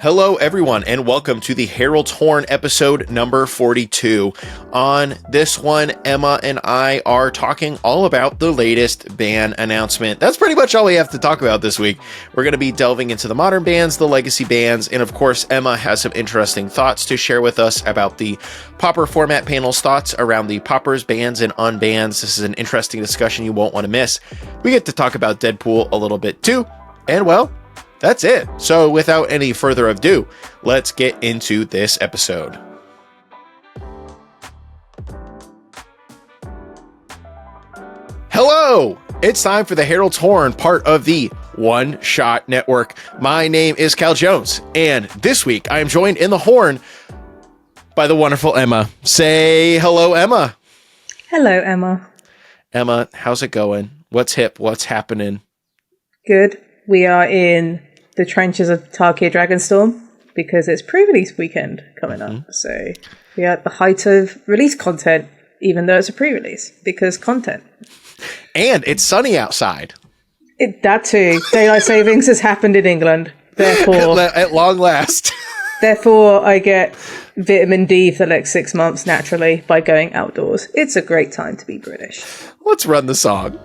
Hello, everyone, and welcome to the Herald's Horn episode number 42. On this one, Emma and I are talking all about the latest ban announcement. That's pretty much all we have to talk about this week. We're going to be delving into the modern bans, the legacy bans, and of course, Emma has some interesting thoughts to share with us about the Pauper format panel's thoughts around the Paupers, bans, and unbans. This is an interesting discussion you won't want to miss. We get to talk about Deadpool a little bit too, and well, that's it. So without any further ado, let's get into this episode. Hello! It's time for the Herald's Horn, part of the One Shot Network. My name is Cal Jones, and this week I am joined in the horn by the wonderful Emma. Say hello, Emma. Hello, Emma. Emma, how's it going? What's hip? What's happening? Good. We are in the trenches of Tarkir Dragonstorm because it's pre-release weekend coming up. So we are at the height of release content, even though it's a pre-release, because content. And it's sunny outside. That too. Daylight savings has happened in England. Therefore, at long last. Therefore, I get vitamin D for like 6 months naturally by going outdoors. It's a great time to be British. Let's run the song.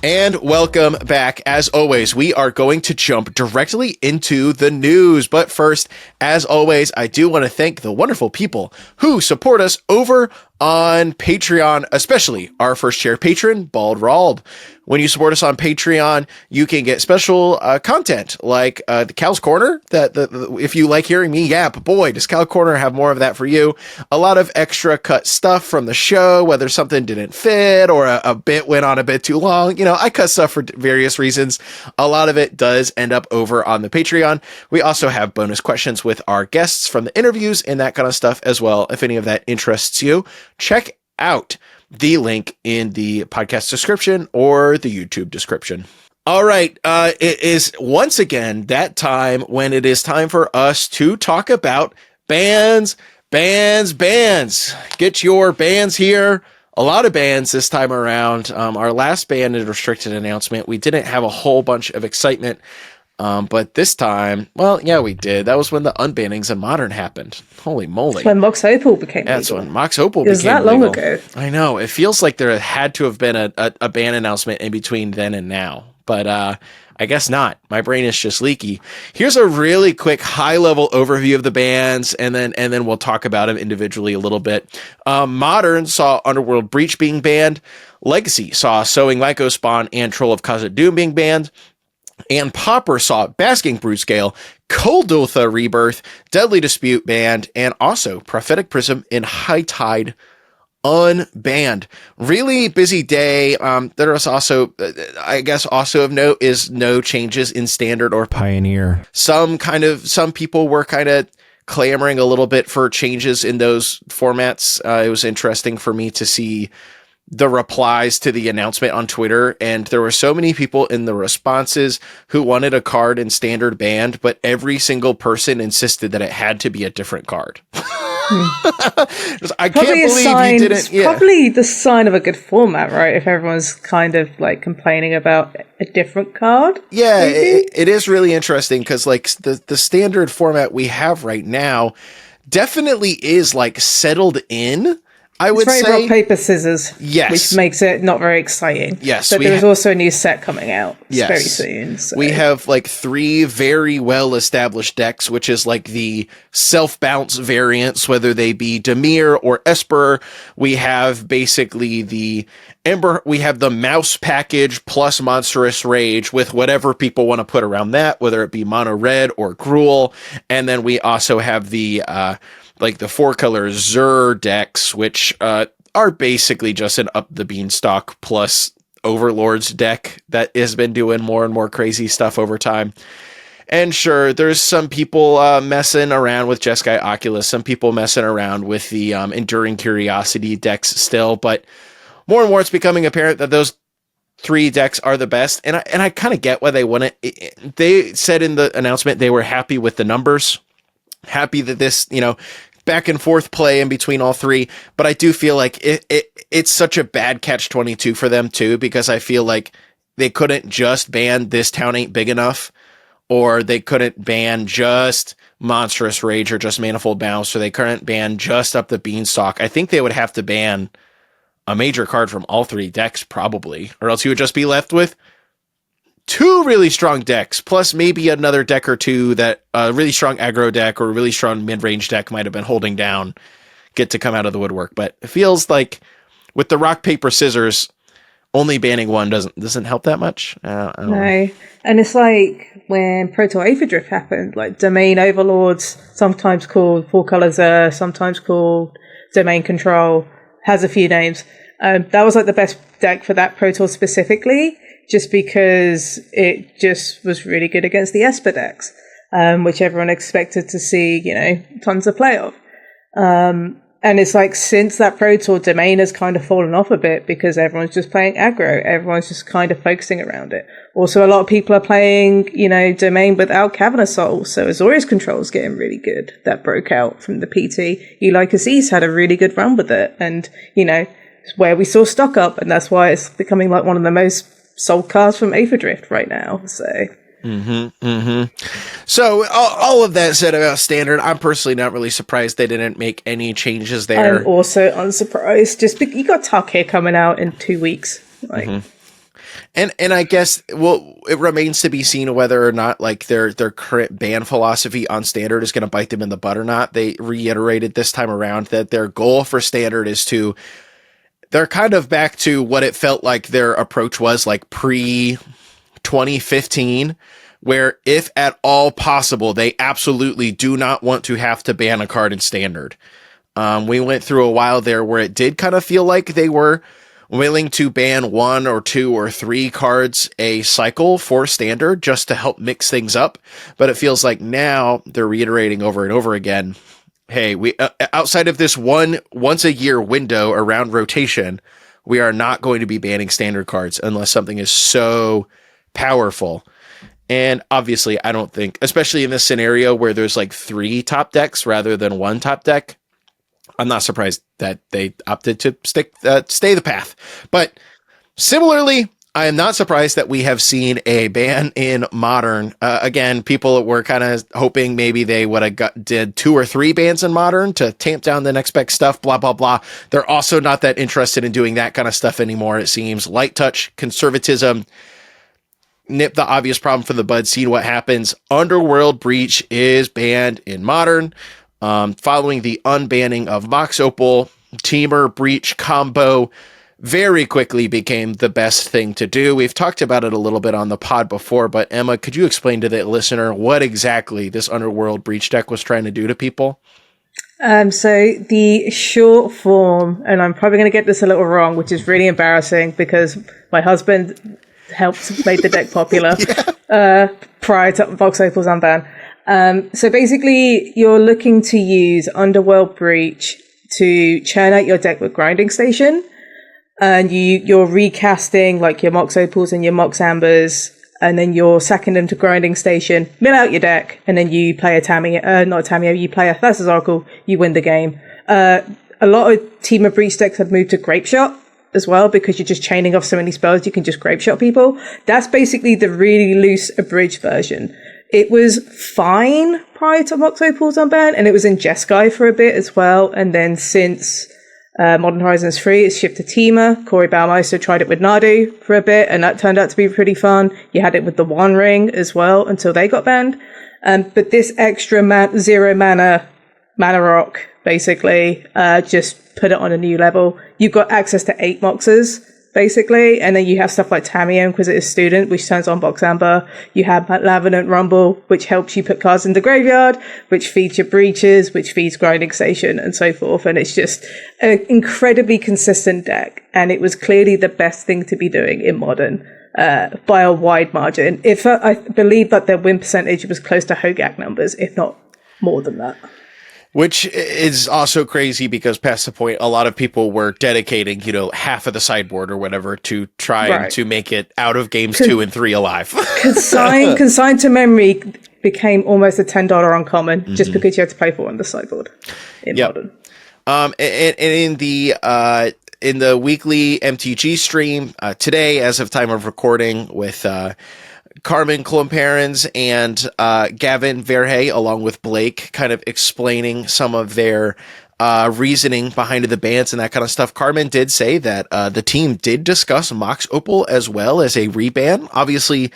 And welcome back. As always, we are going to jump directly into the news. But first, as always, I do want to thank the wonderful people who support us over on Patreon, especially our first chair patron, Bald Rald. When you support us on Patreon, you can get special content like the Cal's Corner. If you like hearing me yap, boy, does Cal Corner have more of that for you. A lot of extra cut stuff from the show, whether something didn't fit or a bit went on a bit too long. You know, I cut stuff for various reasons. A lot of it does end up over on the Patreon. We also have bonus questions with our guests from the interviews and that kind of stuff as well. If any of that interests you, check out the link in the podcast description or the YouTube description. All right. It is once again that time when it is time for us to talk about bans. Get your bans here. A lot of bans this time around. Our last ban and restricted announcement, we didn't have a whole bunch of excitement. But this time, well, yeah, we did. That was when the unbannings in Modern happened. Holy moly. When Mox Opal became legal. That's when Mox Opal became legal. It was that long ago. I know. It feels like there had to have been a ban announcement in between then and now. But I guess not. My brain is just leaky. Here's a really quick high-level overview of the bans, and then we'll talk about them individually a little bit. Modern saw Underworld Breach being banned. Legacy saw Sowing Lyco Spawn and Troll of Khazad-dûm being banned. And Pauper saw Basking Brewscale, Coldotha Rebirth, Deadly Dispute banned, and also Prophetic Prism in High Tide unbanned. Really busy day. There was also, I guess, also of note is no changes in Standard or Pioneer. Some people were kind of clamoring a little bit for changes in those formats. It was interesting for me to see the replies to the announcement on Twitter, and there were so many people in the responses who wanted a card in Standard banned, but every single person insisted that it had to be a different card. I can't believe you didn't. Yeah. Probably the sign of a good format, right? If everyone's kind of like complaining about a different card. Yeah, it is really interesting because like the Standard format we have right now definitely is like settled in. It's very rock, paper, scissors. Yes. Which makes it not very exciting. Yes. But there's also a new set coming out very soon. So. We have like 3 very well-established decks, which is like the self-bounce variants, whether they be Dimir or Esper. We have basically the Ember. We have the Mouse package plus Monstrous Rage with whatever people want to put around that, whether it be Mono Red or Gruul. And then we also have the 4-color Zur decks, which are basically just an Up the Beanstalk plus Overlord's deck that has been doing more and more crazy stuff over time. And sure, there's some people messing around with Jeskai Oculus, some people messing around with the Enduring Curiosity decks still, but more and more it's becoming apparent that those 3 decks are the best, and I kind of get why they want it. They said in the announcement they were happy with the numbers, happy that this, back and forth play in between all three. But I do feel like it's such a bad catch-22 for them too, because I feel like they couldn't just ban This Town Ain't Big Enough, or they couldn't ban just Monstrous Rage or just Manifold Bounce, or they couldn't ban just Up the Beanstalk. I think they would have to ban a major card from all three decks probably, or else you would just be left with two really strong decks, plus maybe another deck or two that a really strong aggro deck or a really strong mid-range deck might have been holding down get to come out of the woodwork. But it feels like with the rock, paper, scissors, only banning one doesn't help that much. I don't know. And it's like when Pro Tour Aether Drift happened, like Domain Overlords, sometimes called Four Colors sometimes called Domain Control, has a few names. That was like the best deck for that Pro Tour specifically, just because it just was really good against the Esper decks, which everyone expected to see, tons of play of. And it's like, since that Pro Tour, Domain has kind of fallen off a bit because everyone's just playing aggro. Everyone's just kind of focusing around it. Also, a lot of people are playing, Domain without Cavernous Soul. So Azorius Control is getting really good. That broke out from the PT. Eli Cassis had a really good run with it. And, it's where we saw stock up. And that's why it's becoming like one of the most sold cards from Aether Drift right now. So... So all of that said about Standard, I'm personally not really surprised they didn't make any changes there. I'm also unsurprised. You got Tarkir coming out in 2 weeks. And I guess, it remains to be seen whether or not like their current ban philosophy on Standard is going to bite them in the butt or not. They reiterated this time around that their goal for Standard is they're kind of back to what it felt like their approach was like pre 2015, where if at all possible, they absolutely do not want to have to ban a card in Standard. We went through a while there where it did kind of feel like they were willing to ban 1 or 2 or 3 cards a cycle for Standard just to help mix things up. But it feels like now they're reiterating over and over again, hey, we outside of this once a year window around rotation, we are not going to be banning Standard cards unless something is so powerful. And obviously, I don't think, especially in this scenario where there's like 3 top decks rather than 1 top deck, I'm not surprised that they opted to stay the path. But similarly, I am not surprised that we have seen a ban in Modern. Again, people were kind of hoping maybe they would have did 2 or 3 bans in Modern to tamp down the next best stuff, blah, blah, blah. They're also not that interested in doing that kind of stuff anymore, it seems. Light touch, conservatism, nip the obvious problem from the bud, see what happens. Underworld Breach is banned in Modern. Following the unbanning of Mox Opal, Teamer Breach combo very quickly became the best thing to do. We've talked about it a little bit on the pod before, but Emma, could you explain to the listener what exactly this Underworld Breach deck was trying to do to people? So the short form, and I'm probably going to get this a little wrong, which is really embarrassing because my husband helped make the deck popular prior to Vox Opal's unban. So basically, you're looking to use Underworld Breach to churn out your deck with Grinding Station, and you're recasting like your Mox Opals and your Mox Ambers, and then you're sacking them to Grinding Station, mill out your deck, and then you play you play a Thassa's Oracle, you win the game. A lot of Team of Breach decks have moved to Grape Shot as well, because you're just chaining off so many spells, you can just Grape Shot people. That's basically the really loose abridged version. It was fine prior to Mox Opal's unban, and it was in Jeskai for a bit as well. And then since Modern Horizons 3, it's shifted to Teamer. Corey Baumeister tried it with Nadu for a bit, and that turned out to be pretty fun. You had it with the One Ring as well until they got banned. But this extra 0 mana rock, basically, just put it on a new level. You've got access to 8 Moxes, basically, and then you have stuff like Tamiyo, Inquisitor Student, which turns on Box Amber. You have Lavenant Rumble, which helps you put cards in the graveyard, which feeds your breaches, which feeds Grinding Station, and so forth. And it's just an incredibly consistent deck, and it was clearly the best thing to be doing in Modern by a wide margin. I believe that their win percentage was close to Hogak numbers, if not more than that. Which is also crazy because past the point, a lot of people were dedicating, half of the sideboard or whatever to trying to make it out of games 2 and 3 alive. Consigned to memory became almost a $10 uncommon just because you had to pay for it on the sideboard in Modern. And in the weekly MTG stream today, as of time of recording, with Carmen Klomparens and Gavin Verhey, along with Blake, kind of explaining some of their reasoning behind the bans and that kind of stuff. Carmen did say that the team did discuss Mox Opal as well as a reban. Obviously,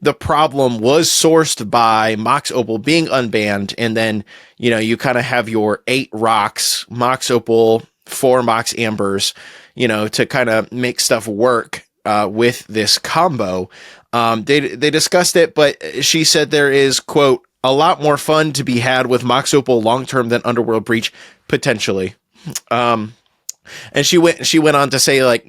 the problem was sourced by Mox Opal being unbanned, and then, you kind of have your 8 rocks, Mox Opal, 4 Mox Ambers, to kind of make stuff work with this combo. They discussed it, but she said there is, quote, a lot more fun to be had with Mox Opal long-term than Underworld Breach, potentially. And she went on to say, like,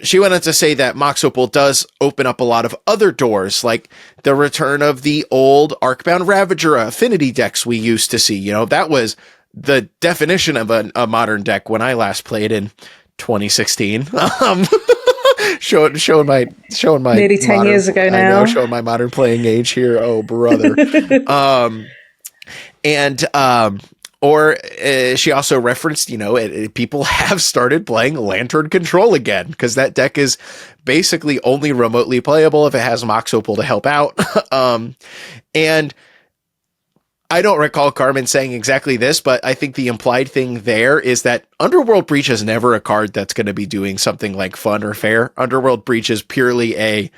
she went on to say that Mox Opal does open up a lot of other doors, like the return of the old Arcbound Ravager affinity decks we used to see. That was the definition of a modern deck when I last played in 2016. Showing my nearly 10 years ago now. I know, showing my modern playing age here. Oh, brother. Or she also referenced, people have started playing Lantern Control again, because that deck is basically only remotely playable if it has Mox Opal to help out. And I don't recall Carmen saying exactly this, but I think the implied thing there is that Underworld Breach is never a card that's going to be doing something like fun or fair. Underworld Breach is purely a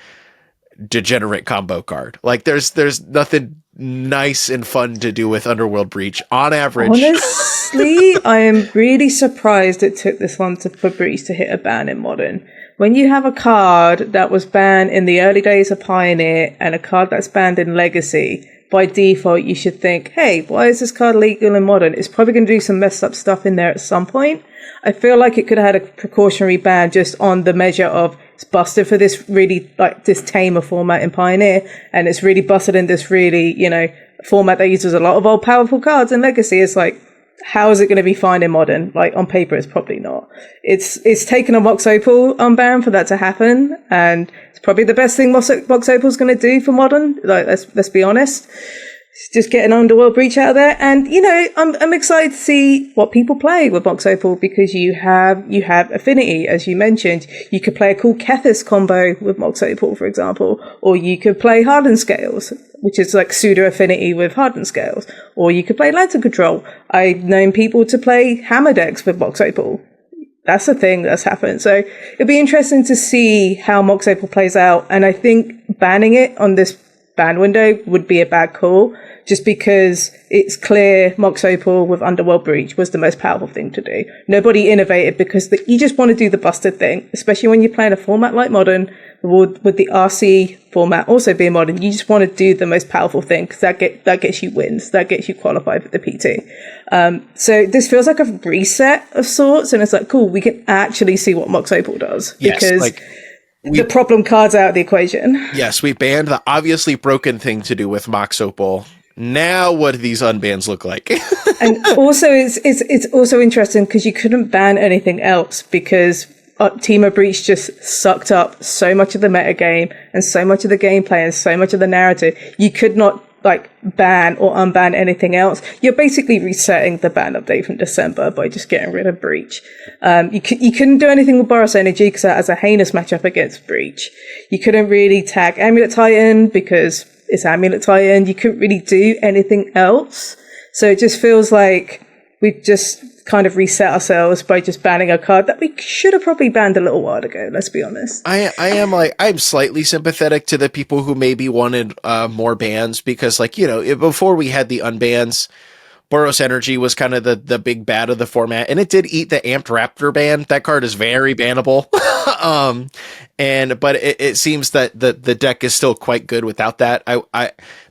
degenerate combo card. Like, there's nothing nice and fun to do with Underworld Breach on average. Honestly, I am really surprised it took this long for Breach to hit a ban in Modern. When you have a card that was banned in the early days of Pioneer and a card that's banned in Legacy, by default, you should think, hey, why is this card legal in Modern? It's probably going to do some messed up stuff in there at some point. I feel like it could have had a precautionary ban just on the measure of it's busted for this really, like, this tamer format in Pioneer, and it's really busted in this really, format that uses a lot of old powerful cards in Legacy. It's like, how is it going to be fine in Modern? Like, on paper, it's probably not. It's taken a Mox Opal unban for that to happen, and it's probably the best thing Mox Opal's going to do for Modern. Like, let's be honest. It's just get an Underworld Breach out of there, and I'm excited to see what people play with Mox Opal, because you have affinity, as you mentioned. You could play a cool Kethis combo with Mox Opal, for example, or you could play Hardened Scales, which is like pseudo affinity with Hardened Scales, or you could play Lantern Control. I've known people to play Hammer decks with Mox Opal. That's a thing that's happened. So it'll be interesting to see how Mox Opal plays out, and I think banning it on this ban window would be a bad call, just because it's clear Mox Opal with Underworld Breach was the most powerful thing to do. Nobody innovated, because you just want to do the busted thing, especially when you're playing a format like Modern, with the RC format also being Modern. You just want to do the most powerful thing, because that gets you wins, that gets you qualified for the PT. So this feels like a reset of sorts, and it's like, cool, we can actually see what Mox Opal does, because the problem card's out of the equation. Yes, we banned the obviously broken thing to do with Mox Opal. Now what do these unbans look like? And also it's also interesting because you couldn't ban anything else, because Team of Breach just sucked up so much of the metagame and so much of the gameplay and so much of the narrative. You could not ban or unban anything else. You're basically resetting the ban update from December by just getting rid of Breach. You couldn't do anything with Boros Energy because that has a heinous matchup against Breach. You couldn't really tag Amulet Titan because it's Amulet Titan. You couldn't really do anything else. So it just feels like we've just kind of reset ourselves by just banning a card that we should have probably banned a little while ago, let's be honest. I'm slightly sympathetic to the people who maybe wanted more bans, because before we had the unbans, Boros Energy was kind of the big bad of the format, and it did eat the Amped Raptor ban. That card is very bannable. But it seems that the deck is still quite good without that.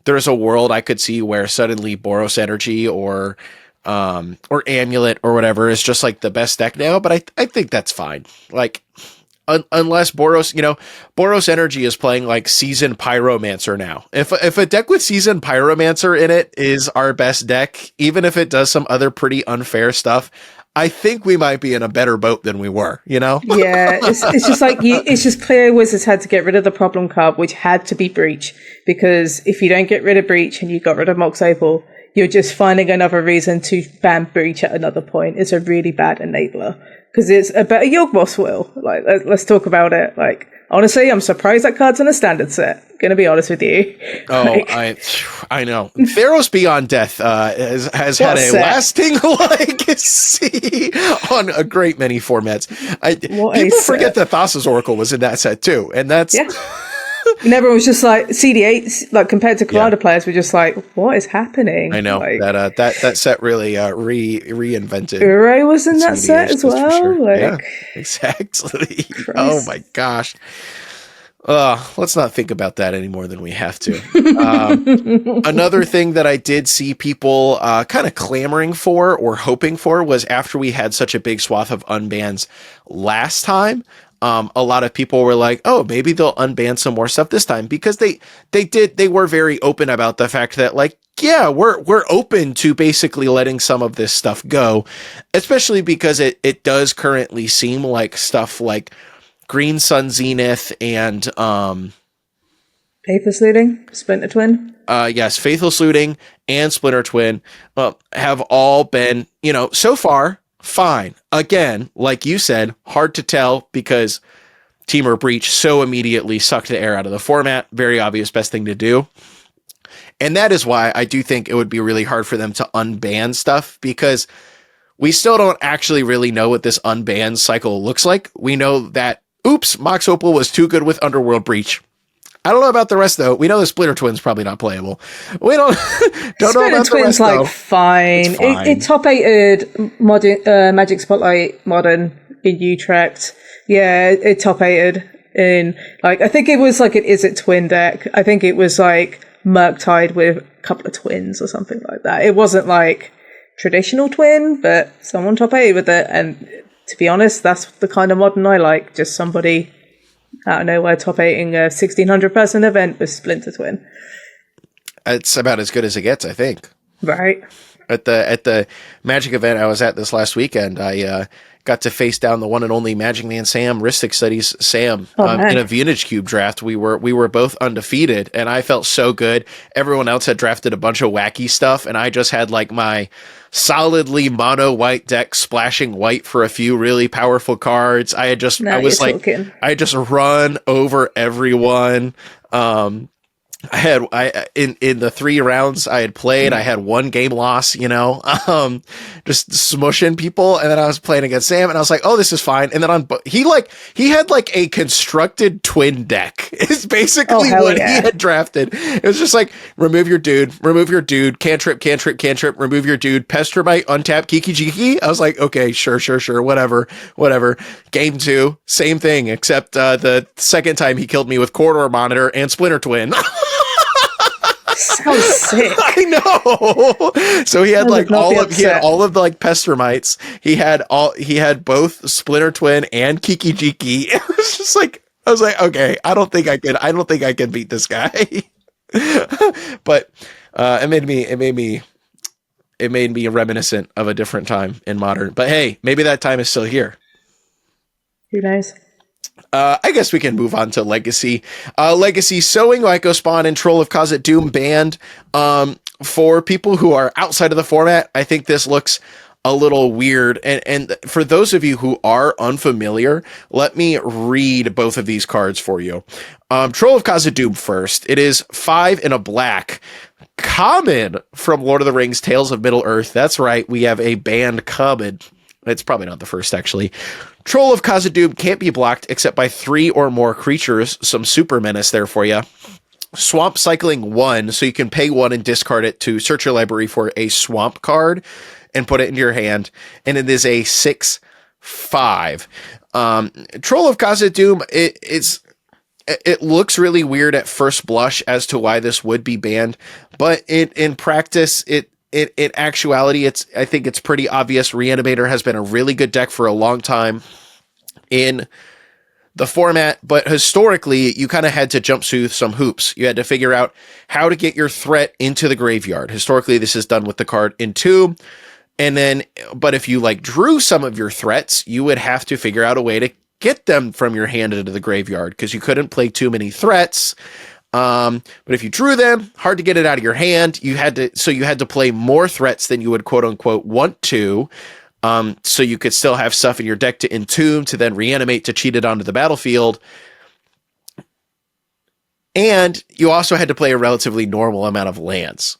There's a world I could see where suddenly Boros Energy or Amulet or whatever is just like the best deck now, but I think that's fine. Like, unless Boros, Boros Energy is playing like Seasoned Pyromancer now. If a deck with Seasoned Pyromancer in it is our best deck, even if it does some other pretty unfair stuff, I think we might be in a better boat than we were, Yeah, it's just like it's just clear Wizards had to get rid of the problem card, which had to be Breach, because if you don't get rid of Breach and you got rid of Mox Opal, you're just finding another reason to ban Breach at another point. It's a really bad enabler because it's a better Yawgmoth's Will. Like, let's talk about it. Like, honestly, I'm surprised that card's in a standard set. Gonna be honest with you. Oh, like, I know. Theros Beyond Death has had a lasting legacy on a great many formats. People forget that Thassa's Oracle was in that set too, and that's. Yeah. And everyone was just like CD8, like compared to Commander players, were just like, "What is happening?" I know like, that set really reinvented. Ure was in that set as well. Sure. Like, yeah, exactly. Christ. Oh my gosh. Let's not think about that any more than we have to. Another thing that I did see people kind of clamoring for or hoping for was after we had such a big swath of unbans last time. A lot of people were like, oh, maybe they'll unban some more stuff this time, because they were very open about the fact that, like, yeah, we're open to basically letting some of this stuff go, especially because it does currently seem like stuff like Green Sun Zenith and Faithless Looting, Splinter Twin. Yes, Faithless Looting and Splinter Twin have all been, so far fine. Again, like you said, hard to tell because Temur Breach so immediately sucked the air out of the format. Very obvious best thing to do. And that is why I do think it would be really hard for them to unban stuff, because we still don't actually really know what this unban cycle looks like. We know that, oops, Mox Opal was too good with Underworld Breach. I don't know about the rest, though. We know the Splitter Twin's probably not playable. We don't know about the rest, like, though. Fine. It top-8'd Magic Spotlight Modern in Utrecht. Yeah, it top-8'd in, like, I think it was like an Is It Twin deck. I think it was like Murktide with a couple of twins or something like that. It wasn't like traditional twin, but someone top-8'd with it. And to be honest, that's the kind of Modern I like. Just somebody out of nowhere top-8ing a 1,600 person event with Splinter Twin. It's about as good as it gets, I think. Right. At the Magic event I was at this last weekend, I got to face down the one and only Magic Man Sam, Ristic Studies Sam, in a Vintage Cube draft. We were both undefeated, and I felt so good. Everyone else had drafted a bunch of wacky stuff, and I just had like my solidly mono white deck splashing white for a few really powerful cards. I had just run over everyone. In the 3 rounds I had played, I had 1 game loss, just smushing people. And then I was playing against Sam and I was like, oh, this is fine. And then he had like a constructed twin deck is basically what he had drafted. It was just like, remove your dude, cantrip, remove your dude, Pestermite, untap, Kiki Jiki. I was like, okay, sure, whatever. Game 2, same thing, except the second time he killed me with Corridor Monitor and Splinter Twin. Sounds sick. I know. So he had all of the like Pestermites. He had both Splinter Twin and Kiki Jiki. It was just like, I was like, okay, I don't think I can beat this guy. But it made me reminiscent of a different time in Modern. But hey, maybe that time is still here. Who knows? I guess we can move on to Legacy. Legacy, Sowing, Lycospawn, and Troll of Khazad Doom banned. For people who are outside of the format, I think this looks a little weird. And for those of you who are unfamiliar, let me read both of these cards for you. Troll of Khazad Doom first. It is 5 in a black. Common from Lord of the Rings, Tales of Middle-earth. That's right, we have a banned common. It's probably not the first, actually. Troll of Khazad Doom can't be blocked except by 3 or more creatures. Some super menace there for you. Swamp cycling 1, so you can pay 1 and discard it to search your library for a swamp card and put it into your hand. And it is a 6/5. Troll of Khazad Doom, it looks really weird at first blush as to why this would be banned, but in practice, in actuality, I think it's pretty obvious. Reanimator has been a really good deck for a long time. In the format, but historically you kind of had to jump through some hoops. You had to figure out how to get your threat into the graveyard. Historically, this is done with the card Entomb. And then, but if you like drew some of your threats, you would have to figure out a way to get them from your hand into the graveyard because you couldn't play too many threats. But if you drew them, hard to get it out of your hand. You had to play more threats than you would quote unquote want to. So you could still have stuff in your deck to entomb, to then reanimate, to cheat it onto the battlefield. And you also had to play a relatively normal amount of lands.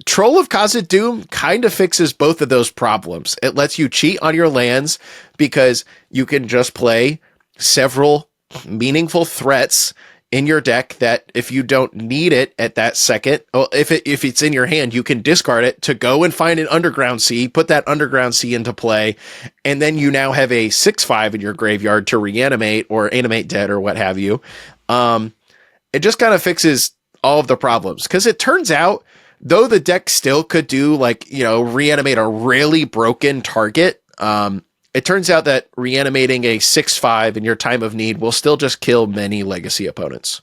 Troll of Khazad-dûm kind of fixes both of those problems. It lets you cheat on your lands because you can just play several meaningful threats in your deck that if you don't need it at that second, well, if it's in your hand, you can discard it to go and find an Underground Sea, put that Underground Sea into play, and then you now have a 6/5 in your graveyard to reanimate or animate dead or what have you. It just kind of fixes all of the problems because it turns out, though the deck still could do reanimate a really broken target, it turns out that reanimating a 6/5 in your time of need will still just kill many legacy opponents.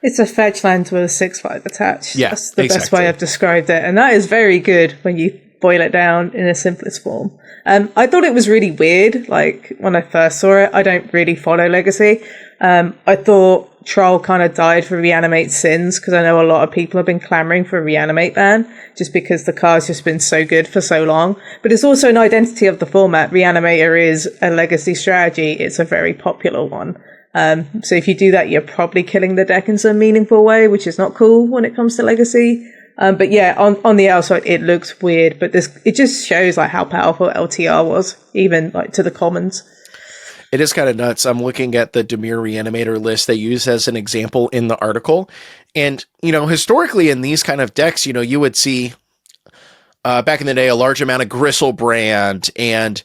It's a fetch land with a 6/5 attached. Yeah, that's the best way I've described it. And that is very good when you boil it down in a simplest form. I thought it was really weird, like when I first saw it. I don't really follow Legacy. I thought Troll kind of died for Reanimate Sins because I know a lot of people have been clamoring for a Reanimate ban just because the card's just been so good for so long. But it's also an identity of the format. Reanimator is a Legacy strategy. It's a very popular one. So if you do that, you're probably killing the deck in some meaningful way, which is not cool when it comes to Legacy. But yeah, on the outside, it looks weird, but it just shows like how powerful LTR was, even like to the commons. It is kind of nuts. I'm looking at the Dimir Reanimator list they use as an example in the article. And, historically in these kind of decks, you would see back in the day a large amount of Gristlebrand and,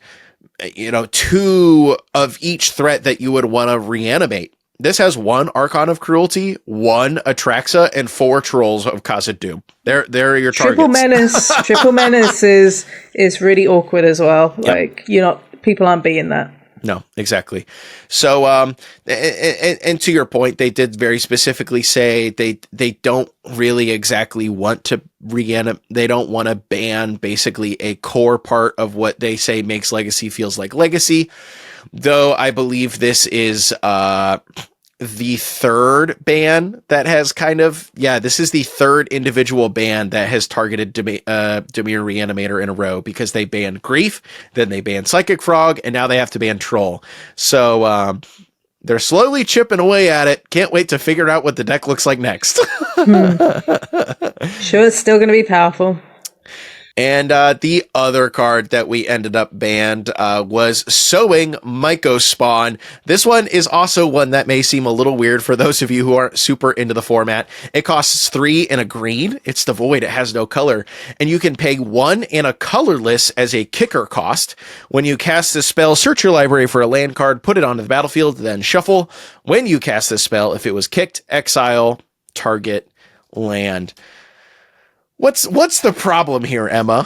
2 of each threat that you would want to reanimate. This has 1 Archon of Cruelty, 1 Atraxa, and 4 Trolls of Khazad-dûm. There are your targets. Triple Menace is really awkward as well. Yep. Like, people aren't beating that. No, exactly. So, and to your point, they did very specifically say they don't really exactly want to reanimate. They don't want to ban basically a core part of what they say makes Legacy feels like Legacy. Though I believe this is the third ban that has this is the third individual ban that has targeted Dimir Reanimator in a row because they banned Grief, then they banned Psychic Frog, and now they have to ban Troll. So they're slowly chipping away at it. Can't wait to figure out what the deck looks like next. Sure, it's still going to be powerful. And the other card that we ended up banned was Sowing Mycospawn. This one is also one that may seem a little weird for those of you who aren't super into the format. It costs 3 and a green. It's the void. It has no color. And you can pay 1 and a colorless as a kicker cost. When you cast this spell, search your library for a land card, put it onto the battlefield, then shuffle. When you cast this spell, if it was kicked, exile target land. What's the problem here, Emma?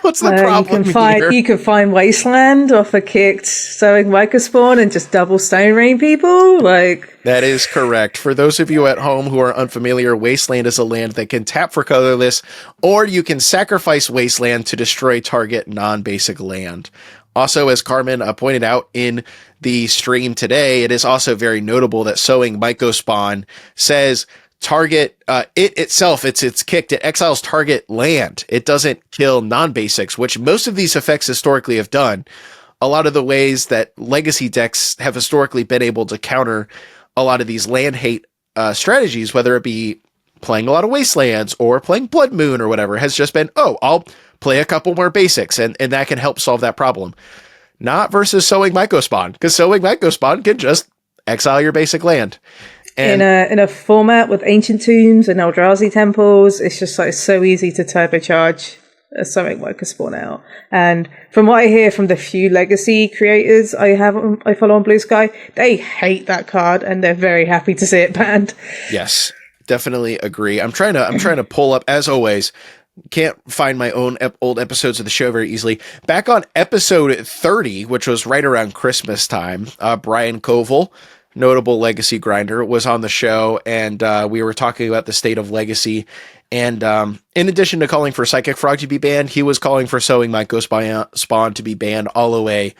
What's the problem here? You can find Wasteland off a kicked Sowing Mycospawn and just double Stone Rain people. That is correct. For those of you at home who are unfamiliar, Wasteland is a land that can tap for colorless, or you can sacrifice Wasteland to destroy target non-basic land. Also, as Carmen pointed out in the stream today, it is also very notable that Sowing Mycospawn says target it itself, it's kicked, it exiles target land. It doesn't kill non-basics, which most of these effects historically have done. A lot of the ways that legacy decks have historically been able to counter a lot of these land hate strategies, whether it be playing a lot of Wastelands or playing Blood Moon or whatever, has just been, I'll play a couple more basics and that can help solve that problem. Not versus Sowing Mycospawn, because Sowing Mycospawn can just exile your basic land. And in a format with Ancient Tombs and Eldrazi Temples, it's just so easy to turbocharge Sowing Mycospawn out. And from what I hear from the few legacy creators I follow on Blue Sky, they hate that card and they're very happy to see it banned. Yes, definitely agree. I'm trying to pull up, as always. Can't find my own old episodes of the show very easily. Back on episode 30, which was right around Christmas time, Brian Koval notable Legacy grinder, was on the show, and we were talking about the state of Legacy. And in addition to calling for Psychic Frog to be banned, he was calling for Sowing Might Ghost Spawn to be banned all the way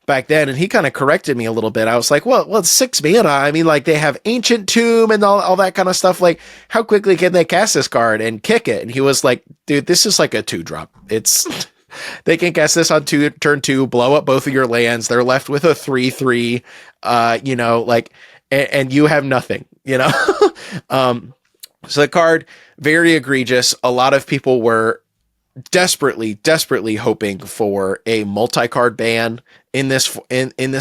back then. And he kind of corrected me a little bit. I was like, well, it's 6 mana. I mean, like, they have Ancient Tomb and all that kind of stuff. Like, how quickly can they cast this card and kick it? And he was like, dude, this is like a 2-drop. It's... They can cast this on turn 2, blow up both of your lands. They're left with a 3/3, and you have nothing, So the card, very egregious. A lot of people were desperately hoping for a multi-card ban in this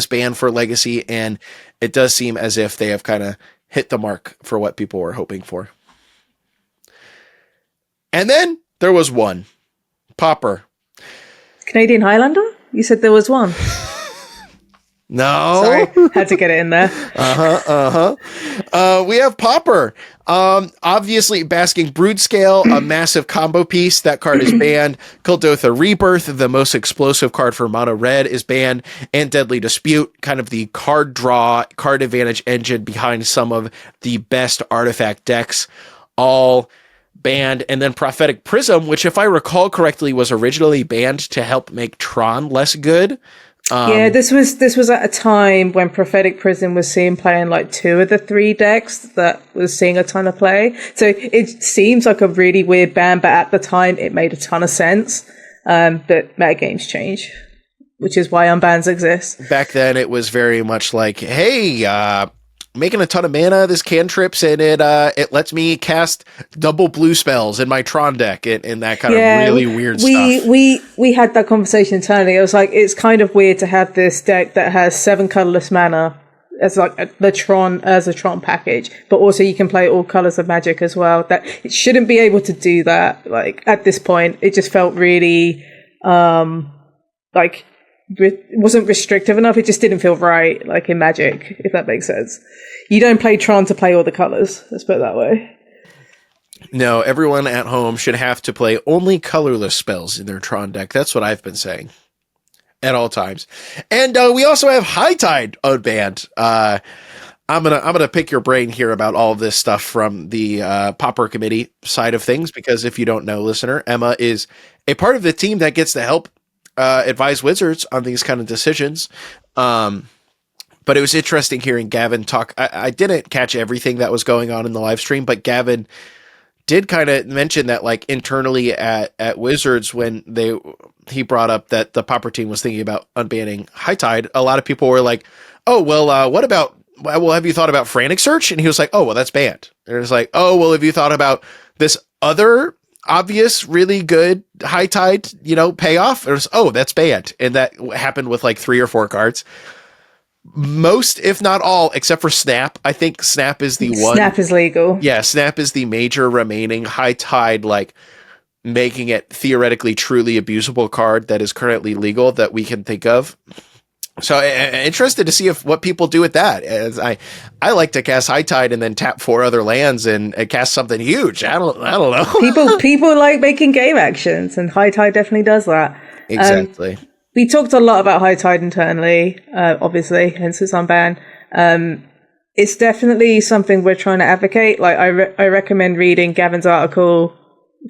ban for Legacy, and it does seem as if they have kind of hit the mark for what people were hoping for. And then there was one. Pauper. Canadian Highlander? You said there was one. No. Sorry, had to get it in there. We have Pauper. Obviously, Basking Broodscale, a massive combo piece. That card is banned. Kuldotha Rebirth, the most explosive card for mono red, is banned. And Deadly Dispute, kind of the card draw, card advantage engine behind some of the best artifact decks, all banned. And then Prophetic Prism, which, if I recall correctly, was originally banned to help make Tron less good. This was at a time when Prophetic Prism was seen playing like 2 of the 3 decks that was seeing a ton of play. So it seems like a really weird ban, but at the time it made a ton of sense. But metagames change, which is why unbans exist. Back then it was very much like, hey, making a ton of mana, this cantrips, and it lets me cast double blue spells in my Tron deck and that kind of really weird stuff. We had that conversation internally. It was like, it's kind of weird to have this deck that has 7 colorless mana as like a Tron package, but also you can play all colors of Magic as well. That it shouldn't be able to do that. Like, at this point, it just felt really it wasn't restrictive enough. It just didn't feel right, like in Magic, if that makes sense. You don't play Tron to play all the colors, let's put it that way. No, everyone at home should have to play only colorless spells in their Tron deck. That's what I've been saying at all times. And we also have High Tide unbanned. I'm gonna pick your brain here about all of this stuff from the Pauper committee side of things, because if you don't know, listener, Emma is a part of the team that gets to help advise Wizards on these kind of decisions. But it was interesting hearing Gavin talk. I didn't catch everything that was going on in the live stream, but Gavin did kind of mention that, like, internally at Wizards, when he brought up that the Pauper team was thinking about unbanning High Tide, a lot of people were like, oh, well, what about, well, have you thought about Frantic Search? And he was like, oh, well, that's banned. And it was like, oh, well, have you thought about this other obvious, really good High Tide, payoff? It was, oh, that's banned. And that happened with like 3 or 4 cards. Most, if not all, except for Snap. I think Snap is the one. Snap is legal. Yeah, Snap is the major remaining High Tide, like, making it theoretically truly abusable card that is currently legal that we can think of. So interested to see what people do with that. As I like to cast High Tide and then tap 4 other lands and cast something huge. I don't know. people like making game actions, and High Tide definitely does that. Exactly. We talked a lot about High Tide internally, obviously, hence it's unbanned. It's definitely something we're trying to advocate. Like, I recommend reading Gavin's article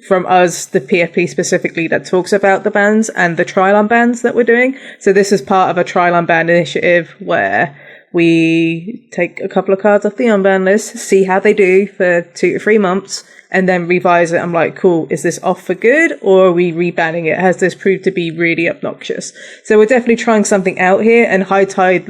from us, the PFP specifically, that talks about the bans and the trial unbans that we're doing. So this is part of a trial unban initiative where we take a couple of cards off the unban list, see how they do for 2 to 3 months, and then revise it. I'm like, cool, is this off for good, or are we rebanning it? Has this proved to be really obnoxious? So we're definitely trying something out here, and High Tide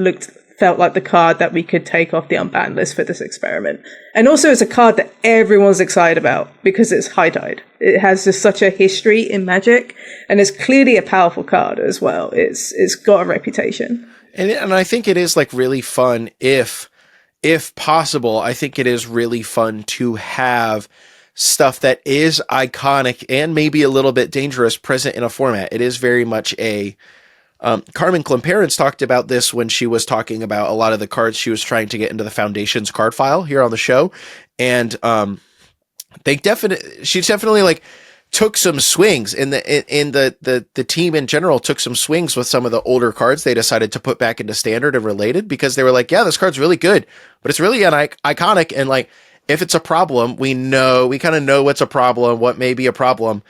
felt like the card that we could take off the unbanned list for this experiment. And also it's a card that everyone's excited about because it's High Tide. It has just such a history in Magic, and it's clearly a powerful card as well. It's got a reputation. And I think it is, like, really fun if possible. I think it is really fun to have stuff that is iconic and maybe a little bit dangerous present in a format. It is very much a Carmen Klimperens talked about this when she was talking about a lot of the cards she was trying to get into the Foundation's card file here on the show. And she's definitely, like, took some swings the team in general took some swings with some of the older cards they decided to put back into standard and related, because they were like, yeah, this card's really good, but it's really iconic. And like, if it's a problem, we kind of know what's a problem, what may be a problem,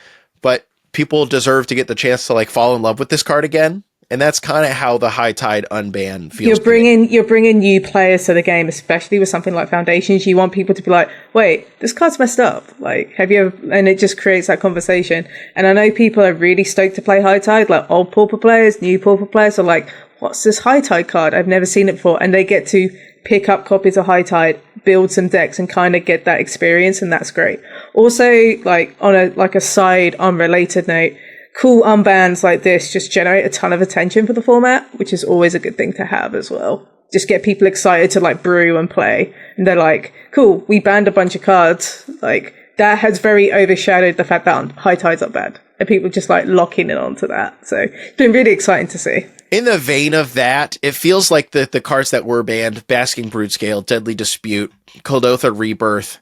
but people deserve to get the chance to like fall in love with this card again. And that's kind of how the High Tide unban feels. You're bringing new players to the game, especially with something like Foundations. You want people to be like, wait, this card's messed up. Like, have you ever, and it just creates that conversation. And I know people are really stoked to play High Tide, like old Pauper players, new Pauper players are like, what's this High Tide card? I've never seen it before. And they get to pick up copies of High Tide, build some decks, and kind of get that experience. And that's great. Also, like on a side, unrelated note, cool unbans like this just generate a ton of attention for the format, which is always a good thing to have as well. Just get people excited to like brew and play. And they're like, cool, we banned a bunch of cards. Like, that has very overshadowed the fact that High Tide's not bad. And people just like locking in onto that. So it's been really exciting to see. In the vein of that, it feels like the cards that were banned, Basking Broodscale, Deadly Dispute, Kuldotha Rebirth,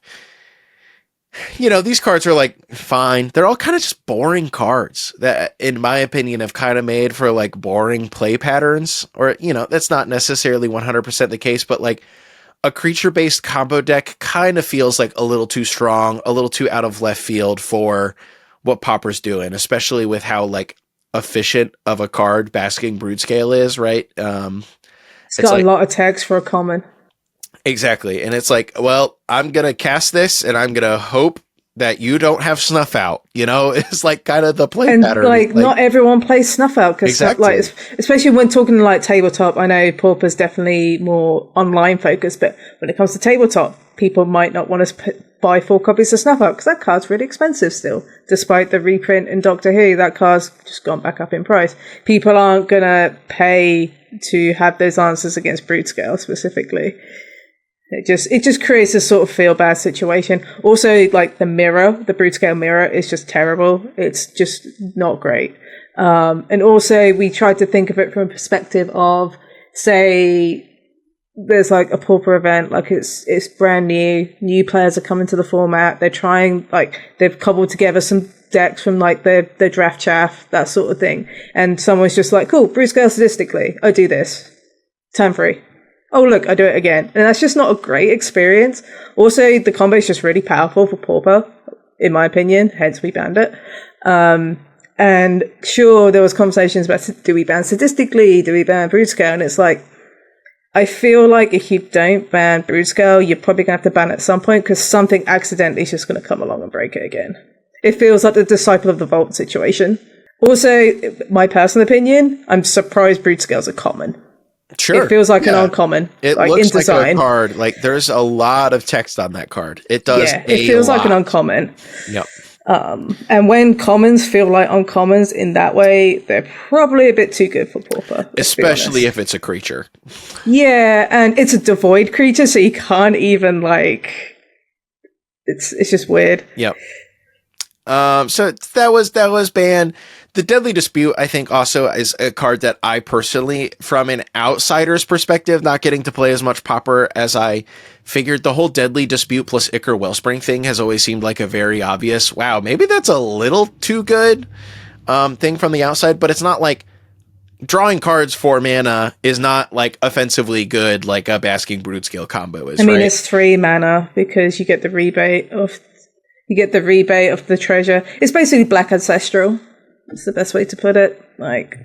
you know, these cards are like fine. They're all kind of just boring cards that, in my opinion, have kind of made for like boring play patterns. Or, you know, that's not necessarily 100% the case, but like a creature-based combo deck kind of feels like a little too strong, a little too out of left field for what Pauper's doing, especially with how like efficient of a card Basking Broodscale is, right? It's got like a lot of text for a common. Exactly. And it's like, well, I'm going to cast this and I'm going to hope that you don't have Snuff Out, you know? It's like kind of the play pattern. Like, not everyone plays Snuff Out, because exactly. like, especially when talking like tabletop, I know Pauper's definitely more online focused, but when it comes to tabletop, people might not want to buy 4 copies of Snuff Out because that card's really expensive still. Despite the reprint in Doctor Who, that card's just gone back up in price. People aren't going to pay to have those answers against Broodscale specifically. It just creates a sort of feel bad situation. Also, like the Broodscale mirror is just terrible. It's just not great. And also we tried to think of it from a perspective of, say, there's like a Pauper event, like it's brand new players are coming to the format. They're trying, like, they've cobbled together some decks from like the draft chaff, that sort of thing. And someone's just like, cool, Broodscale statistically, I do this. Turn 3. Oh, look, I do it again. And that's just not a great experience. Also, the combo is just really powerful for Pauper, in my opinion, hence we banned it. And sure, there was conversations about, do we ban statistically? Do we ban Broodscale? And it's like, I feel like if you don't ban Broodscale, you're probably going to have to ban it at some point, because something accidentally is just going to come along and break it again. It feels like the Disciple of the Vault situation. Also, my personal opinion, I'm surprised Broodscale's a common. Sure. It feels like an uncommon. It like, looks in design. like a card. Like, there's a lot of text on that card. It does. Yeah, it feels like an uncommon. Yep. And when commons feel like uncommons in that way, they're probably a bit too good for Pauper. Especially if it's a creature. Yeah, and it's a devoid creature, so you can't even like. It's just weird. Yep. So that was banned. The Deadly Dispute, I think, also is a card that I personally, from an outsider's perspective, not getting to play as much Pauper as I figured, the whole Deadly Dispute plus Ichor Wellspring thing has always seemed like a very obvious, wow, maybe that's a little too good thing from the outside, but it's not like drawing cards for mana is not like offensively good like a Basking Broodscale combo is. I mean, it's 3 mana because you get the rebate of the treasure. It's basically Black Ancestral. That's the best way to put it. Like,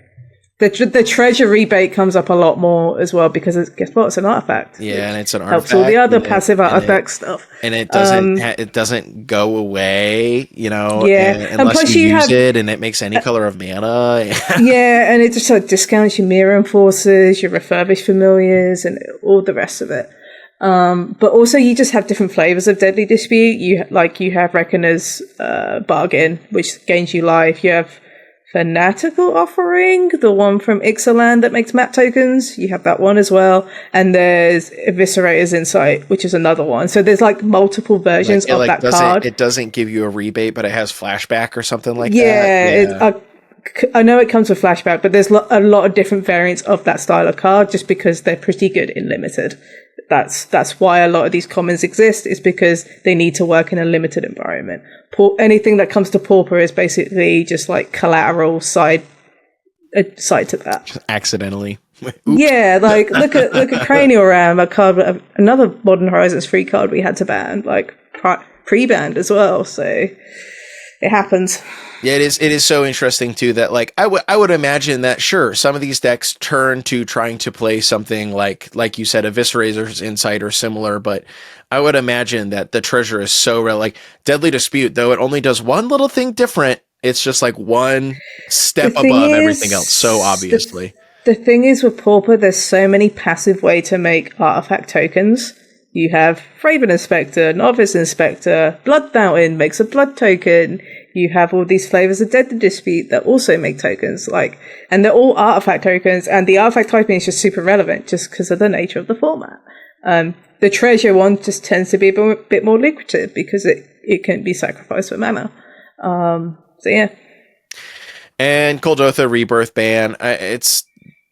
the treasure rebate comes up a lot more as well because guess what? It's an artifact. Yeah, and it's an artifact. Helps all the other passive artifact stuff. And it doesn't go away, you know. Yeah, unless you use it, and it makes any color of mana. Yeah, and it just like discounts your Mirror Enforcers, your Refurbished Familiars, and all the rest of it. But also you just have different flavors of Deadly Dispute. You have Reckoner's Bargain, which gains you life. You have Fanatical Offering, the one from Ixalan that makes map tokens. You have that one as well. And there's Eviscerator's Insight, which is another one. So there's like multiple versions of that card. It doesn't give you a rebate, but it has flashback or something like that. Yeah. I know it comes with flashback, but there's a lot of different variants of that style of card just because they're pretty good in limited. that's why a lot of these commons exist, is because they need to work in a limited environment. Anything that comes to Pauper is basically just like collateral side to that. Accidentally. Yeah, like look at Cranial Ram, a card, another Modern Horizons free card we had to ban, like pre-banned as well. So it happens. Yeah, it is so interesting too that like I would imagine that sure some of these decks turn to trying to play something like you said, Eviscerator's Insight or similar, but I would imagine that the treasure is so real. Like Deadly Dispute, though it only does one little thing different, it's just like one step above everything else. So obviously, the thing is with Pauper, there's so many passive way to make artifact tokens. You have Fraven Inspector, Novice Inspector, Blood Fountain makes a blood token. You have all these flavors of Deadly Dispute that also make tokens, and they're all artifact tokens, and the artifact typing is just super relevant just because of the nature of the format. The treasure one just tends to be a bit more lucrative because it can be sacrificed for mana. So yeah. And Kuldotha Rebirth ban, it's...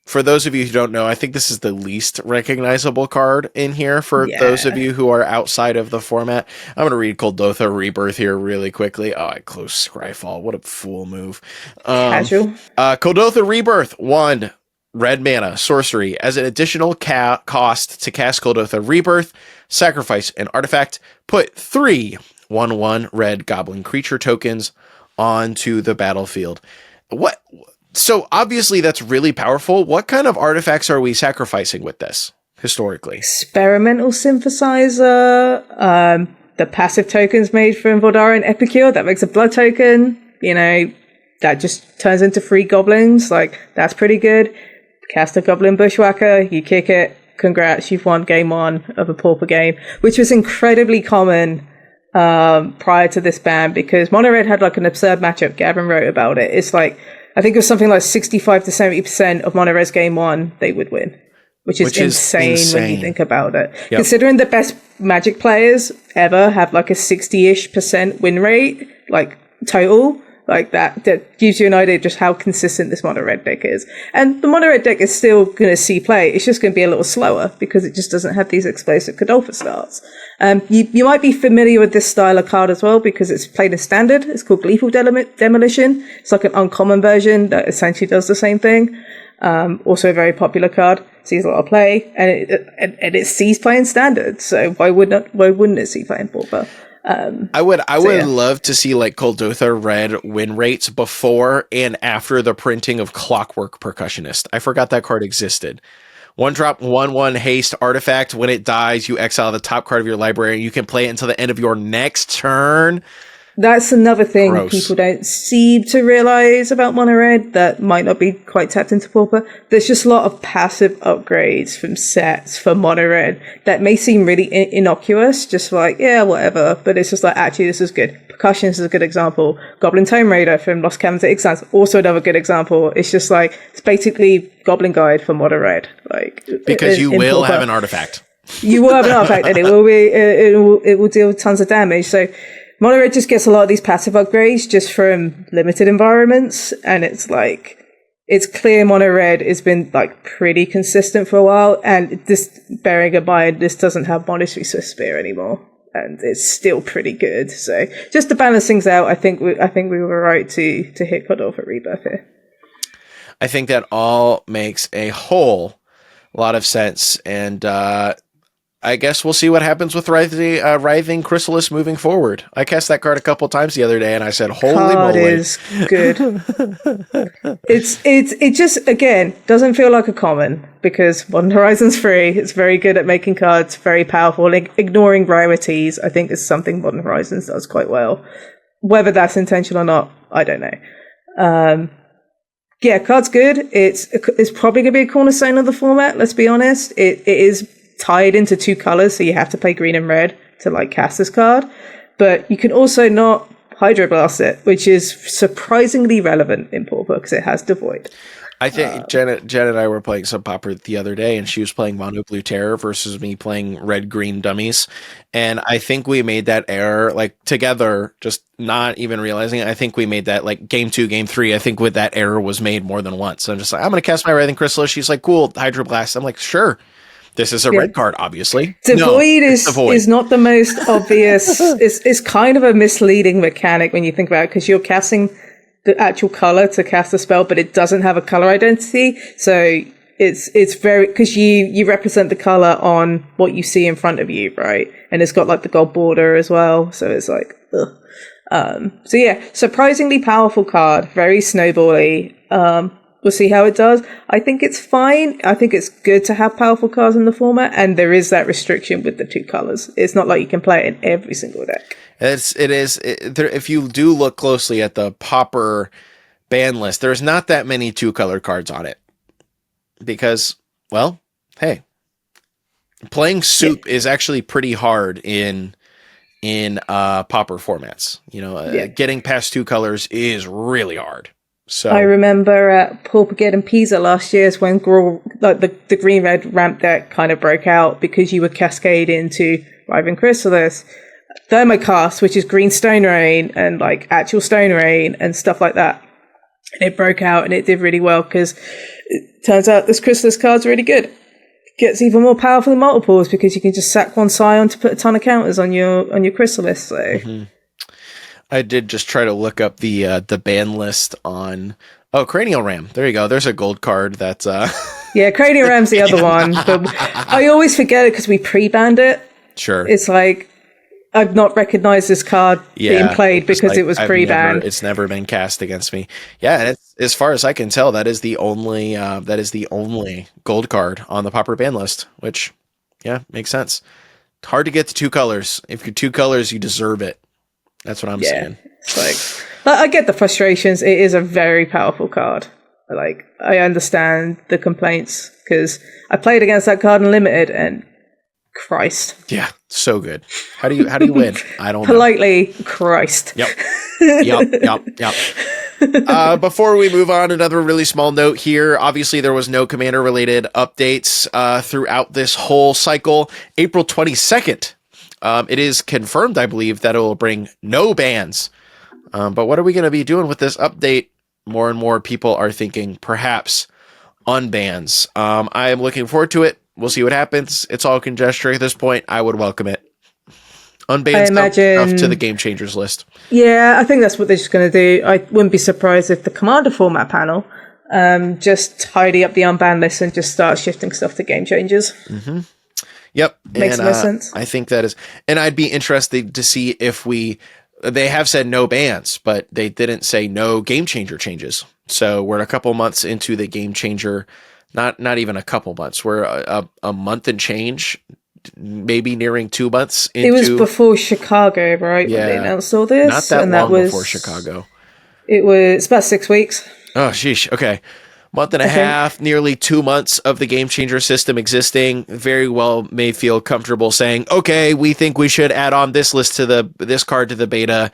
For those of you who don't know, I think this is the least recognizable card in here for those of you who are outside of the format. I'm going to read Kuldotha Rebirth here really quickly. Oh, I closed Scryfall. What a fool move. Casual. Kuldotha Rebirth, 1 red mana, sorcery. As an additional cost to cast Kuldotha Rebirth, sacrifice an artifact, put 3 1/1 red goblin creature tokens onto the battlefield. What... So obviously that's really powerful. What kind of artifacts are we sacrificing with this historically? Experimental Synthesizer, the passive tokens made from Voldaren Epicure, that makes a blood token, that just turns into 3 goblins. Like, that's pretty good. Cast a Goblin Bushwhacker, you kick it, congrats, you've won game 1 of a Pauper game, which was incredibly common prior to this ban because Mono Red had like an absurd matchup. Gavin wrote about it. It's like, I think it was something like 65 to 70% of Mono Red's game 1, they would win. Which is insane when you think about it. Yep. Considering the best Magic players ever have like a 60-ish% win rate, like total, like that gives you an idea of just how consistent this Mono Red deck is. And the Mono Red deck is still going to see play. It's just going to be a little slower because it just doesn't have these explosive Godolphin starts. You might be familiar with this style of card as well because it's played in Standard. It's called Gleeful Demolition. It's like an uncommon version that essentially does the same thing. Also a very popular card. Sees a lot of play, and it sees play in Standard. So why wouldn't it see play in Pauper? I would love to see like Kuldotha Red win rates before and after the printing of Clockwork Percussionist. I forgot that card existed. 1-drop, 1/1 haste artifact. When it dies, you exile the top card of your library, and you can play it until the end of your next turn. That's another thing people don't seem to realize about Mono Red that might not be quite tapped into Pauper. There's just a lot of passive upgrades from sets for Mono Red that may seem really innocuous, just like, yeah, whatever, but it's just like, actually, this is good. Percussion is a good example. Goblin Tome Raider from Lost Caverns at Ixalan's also another good example. It's just like, it's basically Goblin Guide for Mono Red. Because you will have an artifact. You will have an artifact, and it will deal tons of damage. So Mono Red just gets a lot of these passive upgrades just from limited environments, and it's like, it's clear Mono Red has been like pretty consistent for a while, and this, bearing in mind, this doesn't have Monastery Swift Spear anymore, and it's still pretty good. So just to balance things out, I think we were right to hit Kuldotha Rebirth here. I think that all makes a whole lot of sense, and I guess we'll see what happens with Writhing Chrysalis moving forward. I cast that card a couple times the other day, and I said, "Holy moly, is good." It just, again, doesn't feel like a common because Modern Horizons 3. It's very good at making cards very powerful. Ignoring rarities, I think, is something Modern Horizons does quite well. Whether that's intentional or not, I don't know. Yeah, card's good. It's probably going to be a cornerstone of the format. Let's be honest. It is tied into 2 colors, so you have to play green and red to like cast this card, but you can also not Hydroblast it, which is surprisingly relevant in Pauper because it has Devoid. I think Jen and I were playing some Pauper the other day, and she was playing Mono Blue Terror versus me playing Red Green Dummies, and I think we made that error like together, just not even realizing it. I think we made that like game 2, game 3. I think with that error was made more than once. So I'm just like, I'm going to cast my Writhing Chrysalis. She's like, cool, Hydroblast. I'm like, sure. This is a red card, obviously. Devoid it's the void. is not the most obvious. It's kind of a misleading mechanic when you think about it, because you're casting the actual color to cast a spell, but it doesn't have a color identity. So it's very, because you represent the color on what you see in front of you, right? And it's got like the gold border as well. So it's like, ugh. So yeah, surprisingly powerful card, very snowbally. We'll see how it does. I think it's fine. I think it's good to have powerful cards in the format, and there is that restriction with the 2 colors. It's not like you can play it in every single deck. If you do look closely at the Pauper ban list, there's not that many 2-color cards on it. Because, well, hey, playing soup is actually pretty hard in Pauper formats. Getting past 2 colors is really hard. So I remember at Pauper getting Pisa last year is when the green-red ramp deck kind of broke out, because you would cascade into Riven Chrysalis, Thermocast, which is green Stone Rain, and like actual Stone Rain and stuff like that. And it broke out and it did really well, because it turns out this Chrysalis card's really good. It gets even more powerful than multiples, because you can just sack 1 Scion to put a ton of counters on your Chrysalis. So. Mm-hmm. I did just try to look up the ban list on Cranial Ram. There you go. There's a gold card that's yeah, Cranial Ram's the other one. But I always forget it because we pre-banned it. Sure. It's like I've not recognized this card being played because it was pre-banned. It's never been cast against me. Yeah, and as far as I can tell, that is the only gold card on the Pauper ban list, which makes sense. It's hard to get to 2 colors. If you're 2 colors, you deserve it. That's what I'm saying. It's like I get the frustrations. It is a very powerful card. Like, I understand the complaints, because I played against that card in Limited, and Christ. Yeah, so good. How do you win? I don't know. Politely, Christ. Yep. Before we move on, another really small note here. Obviously, there was no Commander-related updates throughout this whole cycle. April 22nd. It is confirmed, I believe, that it will bring no bans. But what are we going to be doing with this update? More and more people are thinking perhaps unbans. I am looking forward to it. We'll see what happens. It's all conjecture at this point. I would welcome it. Unbans stuff to the Game Changers list. Yeah, I think that's what they're just going to do. I wouldn't be surprised if the Commander format panel just tidy up the unban list and just start shifting stuff to Game Changers. Mm-hmm. Yep. Makes more sense. I think that is, and I'd be interested to see if they have said no bans, but they didn't say no Game Changer changes. So we're a couple months into the Game Changer, not even a couple months. We're a month and change, maybe nearing 2 months into. It was before Chicago, right? Yeah. When they announced all this. Not that long before Chicago. It was about 6 weeks. Oh, sheesh. Okay. Month and a half, nearly 2 months of the Game Changer system existing. Very well may feel comfortable saying, okay, we think we should add on this list to this card to the beta,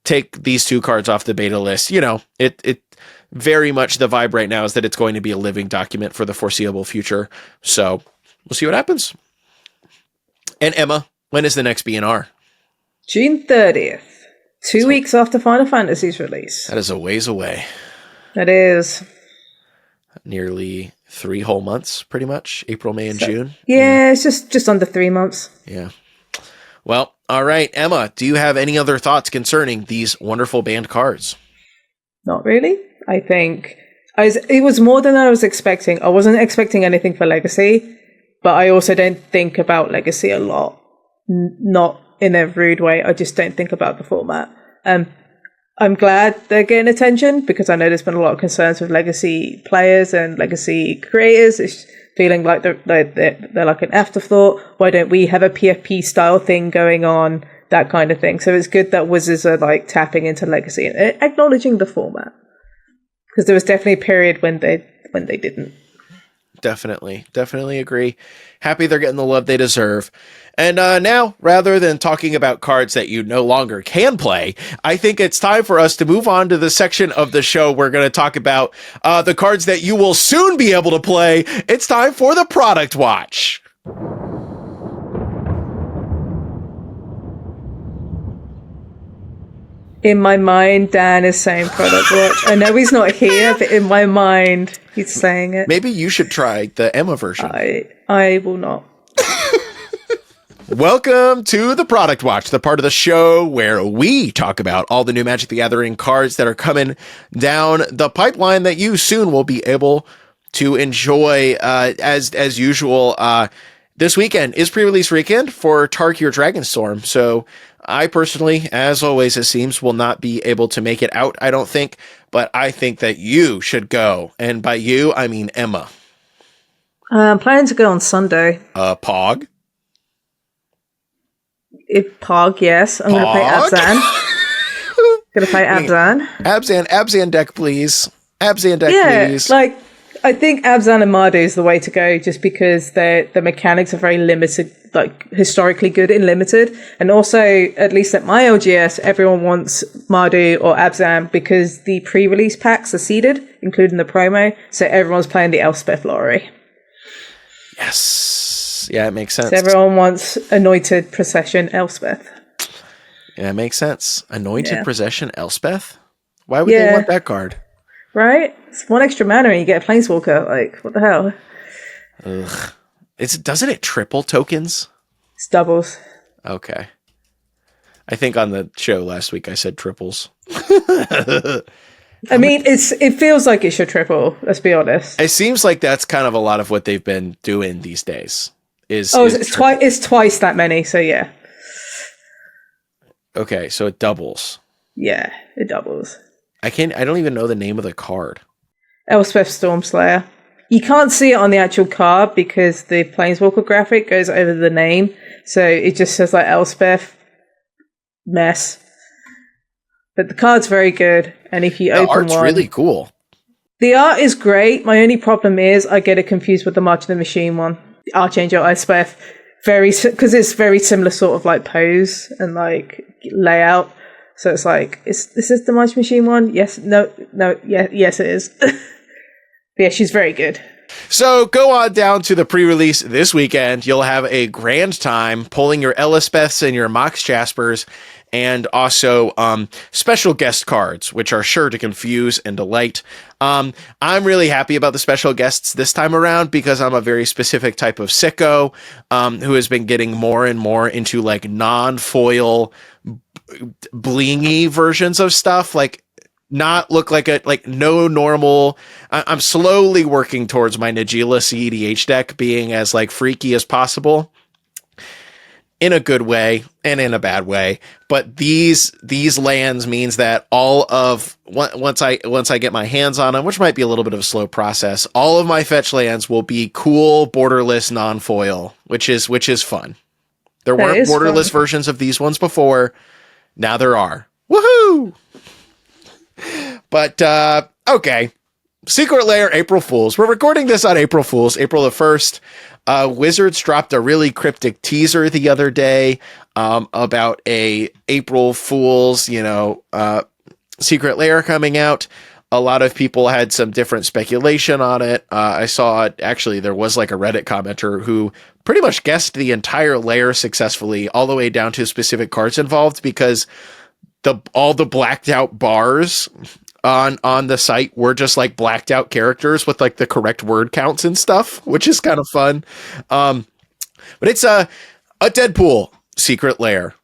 take these 2 cards off the beta list. It very much the vibe right now is that it's going to be a living document for the foreseeable future. So we'll see what happens. And Emma, when is the next BNR? June 30th. 2 weeks after Final Fantasy's release. That is a ways away. That is. Nearly 3 whole months, pretty much. April, May, and June. Yeah, it's just under 3 months. Yeah. Well, all right, Emma, do you have any other thoughts concerning these wonderful banned cards? Not really. I think it was more than I was expecting. I wasn't expecting anything for Legacy, but I also don't think about Legacy a lot. Not in a rude way. I just don't think about the format. I'm glad they're getting attention, because I know there's been a lot of concerns with Legacy players and Legacy creators. It's feeling like they're like an afterthought. Why don't we have a PFP style thing going on? That kind of thing. So it's good that Wizards are like tapping into Legacy and acknowledging the format, because there was definitely a period when they didn't. Definitely agree. Happy they're getting the love they deserve. And now, rather than talking about cards that you no longer can play, I think it's time for us to move on to the section of the show we're going to talk about the cards that you will soon be able to play. It's time for the Product Watch. In my mind, Dan is saying Product Watch. I know he's not here, but in my mind, He's saying it. Maybe you should try the Emma version. I will not. Welcome to the Product Watch, the part of the show where we talk about all the new Magic the Gathering cards that are coming down the pipeline that you soon will be able to enjoy. As usual, this weekend is pre-release weekend for Tarkir Dragonstorm. So I personally, as always, it seems, will not be able to make it out, I don't think. But I think that you should go. And by you, I mean Emma. I'm planning to go on Sunday. Pog? If Pog, yes. I'm going to play Abzan. Going to play Abzan. Abzan deck, please. Abzan deck, please. Like, I think Abzan and Mardu is the way to go, just because the mechanics are very limited, like historically good in limited, and also at least at my LGS, everyone wants Mardu or Abzan because the pre-release packs are seeded, including the promo, so everyone's playing the Elspeth lottery. Yes, yeah, it makes sense. So everyone wants Anointed Procession Elspeth. Yeah, it makes sense. Anointed Procession Elspeth. Why would they want that card? Right? It's one extra mana and you get a Planeswalker. Like, what the hell? Ugh. Doesn't it triple tokens? It's doubles. Okay. I think on the show last week I said triples. I mean, it feels like it should triple, let's be honest. It seems like that's kind of a lot of what they've been doing these days. It's twice that many, so yeah. Okay, so it doubles. Yeah, it doubles. I don't even know the name of the card. Elspeth Stormslayer. You can't see it on the actual card because the Planeswalker graphic goes over the name. So it just says like Elspeth mess. But the card's very good. And if you open one... The art's really cool. The art is great. My only problem is I get it confused with the March of the Machine one. The Archangel Elspeth. Because it's very similar sort of like pose and like layout. So it's like, is this the March Machine one? Yes, no, yes it is. Yeah, she's very good. So go on down to the pre-release this weekend. You'll have a grand time pulling your Elspeths and your Mox Jaspers, and also special guest cards, which are sure to confuse and delight. I'm really happy about the special guests this time around because I'm a very specific type of sicko who has been getting more and more into like non-foil blingy versions of stuff, like not look like no normal. I'm slowly working towards my Najeela CEDH deck being as like freaky as possible, in a good way and in a bad way. But these lands means that all of once I get my hands on them, which might be a little bit of a slow process, all of my fetch lands will be cool borderless non-foil, which is fun. There weren't borderless versions of these ones before. Now there are. Woohoo! But, okay. Secret Lair, April Fools. We're recording this on April Fools, April the 1st. Wizards dropped a really cryptic teaser the other day about a April Fools, Secret Lair coming out. A lot of people had some different speculation on it. I saw, actually, there was like a Reddit commenter who pretty much guessed the entire lair successfully, all the way down to specific cards involved, because all the blacked out bars on the site were just like blacked out characters with like the correct word counts and stuff, which is kind of fun. But it's a Deadpool Secret Lair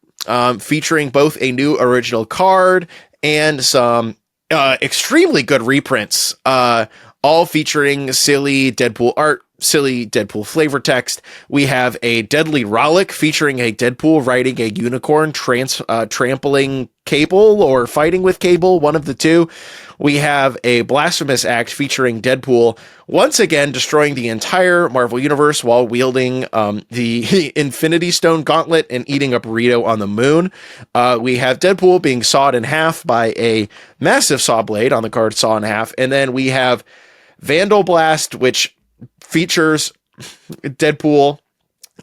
featuring both a new original card and some extremely good reprints, all featuring silly Deadpool art, silly Deadpool flavor text. We have a Deadly Rollick featuring a Deadpool riding a unicorn trampling Cable or fighting with Cable, one of the two. We have a Blasphemous Act featuring Deadpool once again destroying the entire Marvel Universe while wielding the Infinity Stone Gauntlet and eating a burrito on the moon. We have Deadpool being sawed in half by a massive saw blade on the card Saw in Half. And then we have Vandal Blast, which features Deadpool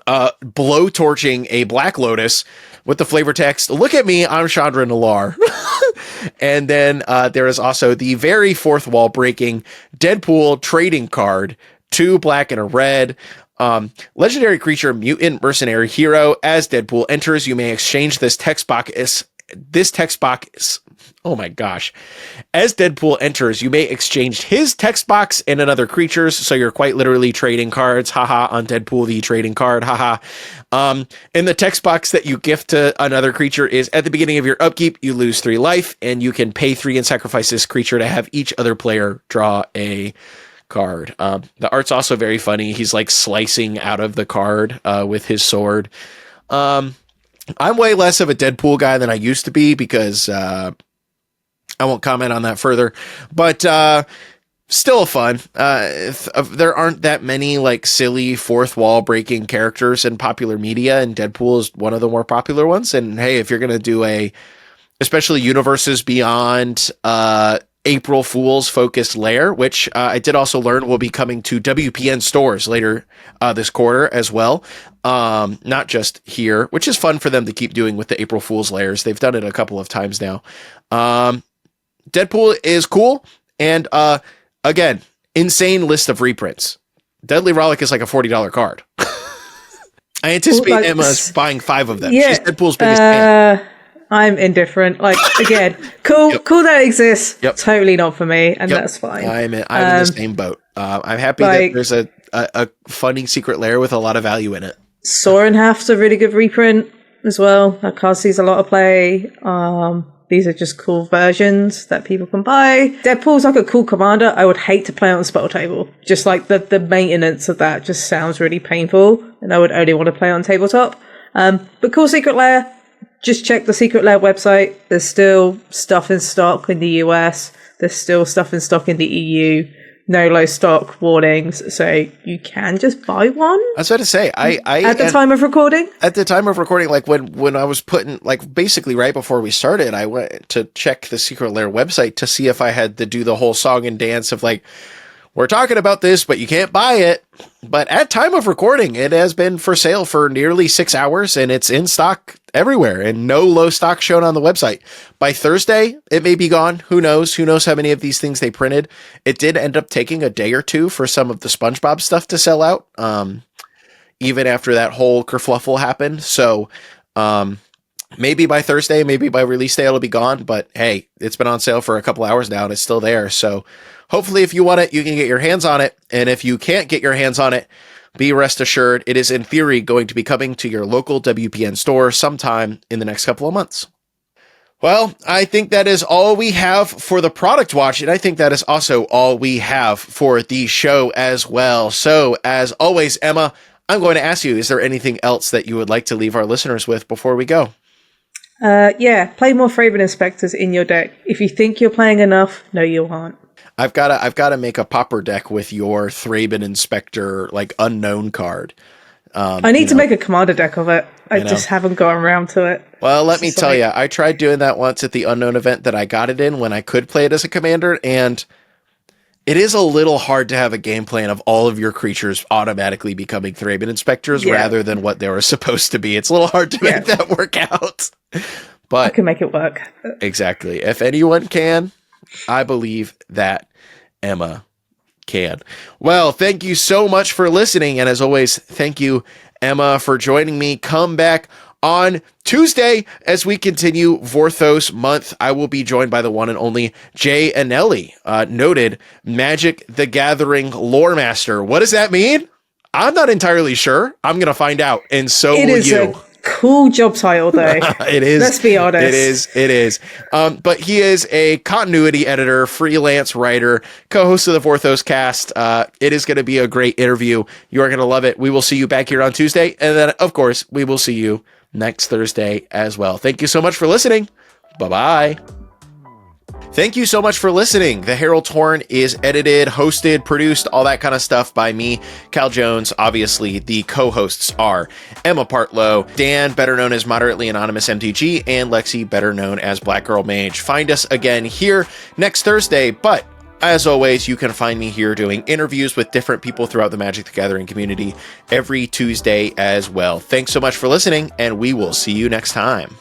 blowtorching a Black Lotus with the flavor text, "Look at me, I'm Chandra Nalar." And then there is also the very fourth wall breaking Deadpool trading card, 2 black and a red. Legendary creature, mutant mercenary hero. As Deadpool enters, you may exchange this text box Oh my gosh. As Deadpool enters, you may exchange his text box and another creature's, so you're quite literally trading cards, haha, on Deadpool the trading card, haha. And the text box that you gift to another creature is at the beginning of your upkeep, you lose 3 life, and you can pay 3 and sacrifice this creature to have each other player draw a card. The art's also very funny. He's like slicing out of the card with his sword. I'm way less of a Deadpool guy than I used to be because I won't comment on that further, but still fun. There aren't that many like silly fourth wall breaking characters in popular media, and Deadpool is one of the more popular ones. And hey, if you're going to do especially universes beyond April Fool's focused lair, which I did also learn will be coming to WPN stores later this quarter as well. Not just here, which is fun for them to keep doing with the April Fool's lairs. They've done it a couple of times now. Deadpool is cool. And again, insane list of reprints. Deadly Rollick is like a $40 card. I anticipate Emma's buying 5 of them. Yeah, she's Deadpool's biggest fan. I'm indifferent. Like, again, cool that it exists. Yep. Totally not for me, and that's fine. I'm in the same boat. I'm happy that there's a funny secret lair with a lot of value in it. Soren Haft's a really good reprint as well. That card sees a lot of play. These are just cool versions that people can buy. Deadpool's like a cool commander. I would hate to play on the spell table. Just like the maintenance of that just sounds really painful, and I would only want to play on tabletop. But cool secret lair. Just check the Secret Lair website. There's still stuff in stock in the US. There's still stuff in stock in the EU. No low stock warnings, so you can just buy one. I was about to say, at the time of recording, like when I was putting, like basically right before we started, I went to check the Secret Lair website to see if I had to do the whole song and dance of like, we're talking about this, but you can't buy it. But at time of recording, it has been for sale for nearly 6 hours, and it's in stock everywhere, and no low stock shown on the website. By Thursday, it may be gone. Who knows? Who knows how many of these things they printed? It did end up taking a day or two for some of the SpongeBob stuff to sell out, even after that whole kerfluffle happened. So maybe by Thursday, maybe by release day, it'll be gone. But hey, it's been on sale for a couple hours now, and it's still there. So hopefully if you want it, you can get your hands on it. And if you can't get your hands on it, be rest assured, it is in theory going to be coming to your local WPN store sometime in the next couple of months. Well, I think that is all we have for the product watch, and I think that is also all we have for the show as well. So, as always, Emma, I'm going to ask you, is there anything else that you would like to leave our listeners with before we go? Play more Thraben Inspectors in your deck. If you think you're playing enough, no, you aren't. I've got to make a Pauper deck with your Thraben Inspector, like, unknown card. I need to make a commander deck of it. I just haven't gotten around to it. Well, let me tell you, I tried doing that once at the unknown event that I got it in when I could play it as a commander, and it is a little hard to have a game plan of all of your creatures automatically becoming Thraben Inspectors rather than what they were supposed to be. It's a little hard to make that work out. But I can make it work. Exactly. If anyone can, I believe that Emma can. Well, thank you so much for listening. And as always, thank you, Emma, for joining me. Come back on Tuesday as we continue Vorthos month. I will be joined by the one and only Jay Anelli, noted Magic the Gathering lore master. What does that mean? I'm not entirely sure. I'm going to find out. And so will you. Cool job title though. It is. Let's be honest. It is. But he is a continuity editor, freelance writer, co-host of the Vorthos cast. It is going to be a great interview. You are going to love it. We will see you back here on Tuesday. And then, of course, we will see you next Thursday as well. Thank you so much for listening. Bye-bye. Thank you so much for listening. The Herald Torn is edited, hosted, produced, all that kind of stuff by me, Cal Jones. Obviously, the co-hosts are Emma Partlow, Dan, better known as Moderately Anonymous MTG, and Lexi, better known as Black Girl Mage. Find us again here next Thursday, but as always, you can find me here doing interviews with different people throughout the Magic the Gathering community every Tuesday as well. Thanks so much for listening, and we will see you next time.